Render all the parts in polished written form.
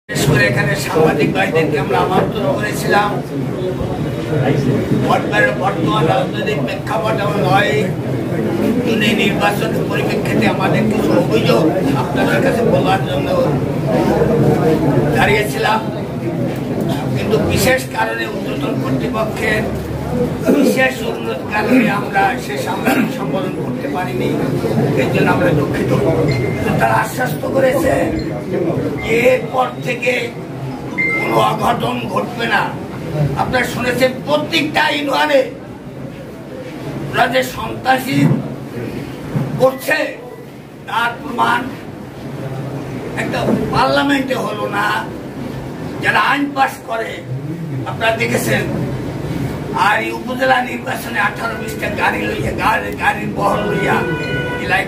এখানে সাংবাদিক ভাইদেরকে আমরা আমন্ত্রণ করেছিলাম। বর্তমান রাজনৈতিক প্রেক্ষাপট এমন নয়, নির্বাচনের পরিপ্রেক্ষিতে আমাদের কিছু অভিযোগ আপনাদের কাছে বলার জন্য দাঁড়িয়েছিলাম, কিন্তু বিশেষ কারণে ঊর্ধ্বতন কর্তৃপক্ষের বিশেষ অনুরোধ কারণে আমরা সে সাংবাদিক সম্বোধন করতে পারিনি। এর জন্য আমরা দুঃখিত। তারা আশ্বস্ত করেছে এরপর থেকে কোনো অঘটন ঘটবে না। আপনারা শুনেছেন প্রত্যেকটা ইউনিয়নে ওরা যে সন্ত্রাসী করছে তার প্রমাণ একটা পার্লামেন্টে হলো না, যারা আইন পাস করে আপনারা দেখেছেন। আর এই উপজেলা নির্বাচনে 18-20টা গাড়ি লইয়া গাড়ির বহর লইয়া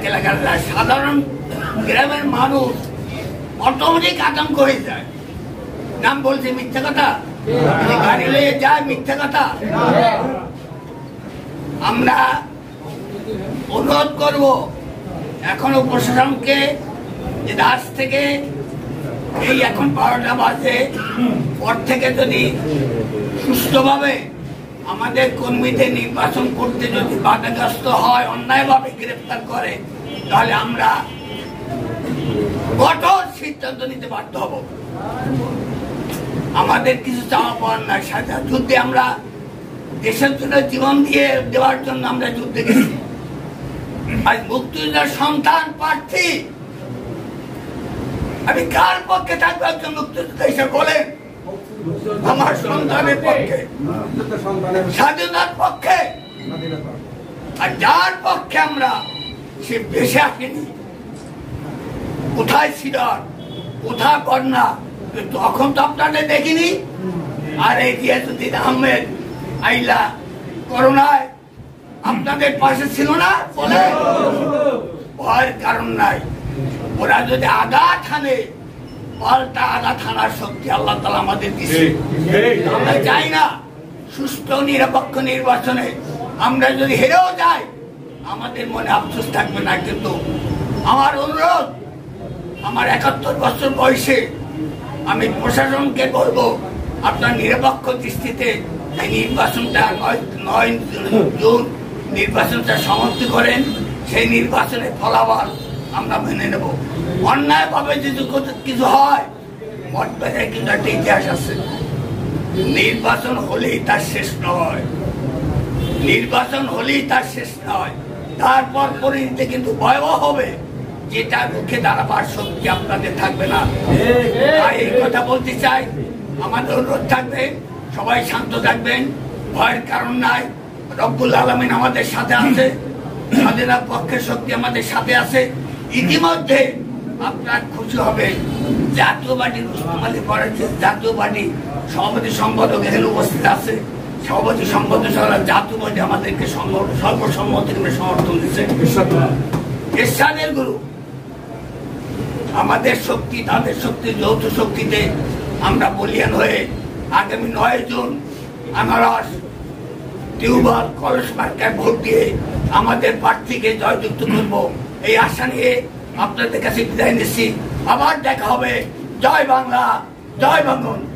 এলাকার সাধারণ গ্রামের মানুষ অটোমেটিক আতঙ্ক হয়ে যায়। নাম বলছে মিথ্যা কথা, গাড়ি লইয়ে যায় মিথ্যা কথা। আমরা অনুরোধ করব এখনো প্রশাসনকে যে আজ থেকে এই এখন 12টা বাজে পর থেকে যদি সুষ্ঠুভাবে আমাদের কর্মীদের নির্বাচন করতে যদি বাধাগ্রস্ত হয়, অন্যায়ভাবে গ্রেফতার করে, তাহলে আমরা কঠোর সিদ্ধান্ত নিতে বাধ্য হব। আমাদের কিছু চাওয়া পাওয়ার নাই। যুদ্ধে আমরা দেশের জন্য জীবন দিয়ে দেওয়ার জন্য আমরা যুদ্ধে গেছি। আজ মুক্তিযোদ্ধার সন্তান প্রার্থী, আমি কার পক্ষে থাকবো? একজন মুক্তিযোদ্ধা হিসেবে বলেন। আমার সন্তানের পক্ষে, স্বাধীনতার পক্ষে। আর যার পক্ষে আমরা সে বেশি আসেনি, কোথায় সিরাজ, কোথায় কন্যা, তখন তো আপনাদের দেখিনি। আর এই রিয়াজউদ্দিন আহমেদ আইলা করোনায় আপনাদের পাশে ছিল না বলে ভয়ের কারণ নাই। ওরা যদি আঘাত হানে, পাল্টা আঘাত হানার শক্তি আল্লাহ তাআলা আমাদের দিচ্ছে। আমরা চাই না সুষ্ঠু নিরপেক্ষ নির্বাচনে আমরা যদি হেরেও যাই আমাদের মনে আফসোস থাকবে না। কিন্তু আমার অনুরোধ, আমার 71 বছর বয়সে আমি প্রশাসনকে বলবো, আপনার নিরপেক্ষ দৃষ্টিতে এই নির্বাচনটা 9 জুন নির্বাচনটা সমাপ্তি করেন। সেই নির্বাচনের ফলাফল আমরা মেনে নেব। অন্যায় ভাবে যদি কিছু হয়, মতভেদের কিন্তু একটা ইতিহাস আছে। নির্বাচন হলেই তার শেষ নয়, নির্বাচন হলেই তার শেষ নয়, তারপর পরিণতি কিন্তু ভয়াবহ হবে, যেটা রুখে দাঁড়াবার শক্তি আপনাদের থাকবে না। এই কথা বলতে চাই। আমাদের অনুরোধ থাকবে, সবাই শান্ত থাকবেন, ভয়ের কারণ নাই। রব্বুল আলামিন আমাদের সাথে আছে, স্বাধীনতার পক্ষের শক্তি আমাদের সাথে আছে। ইতিমধ্যে আপনার খুশি হবে, জাতীয় পার্টির রুস্তম আলী ফরাজি জাতীয় পার্টি সভাপতি সম্পাদক এখানে উপস্থিত আছে। সভাপতি সম্পাদক জাতীয় পার্টি আমাদেরকে সর্বসম্মতিক্রমে সমর্থন দিচ্ছে। এরশাদের গুরু আমাদের শক্তি, তাদের শক্তি, যৌথ শক্তিতে আমরা বলিয়ান হয়ে আগামী 9 জুন আনারস টিউবওয়েল কলেজ মার্কায় ভোট দিয়ে আমাদের প্রার্থীকে জয়যুক্ত করব, এই আশা নিয়ে আপনাদের কাছে বিদায় নিচ্ছি। আবার দেখা হবে। জয় বাংলা, জয় বঙ্গবন্ধু।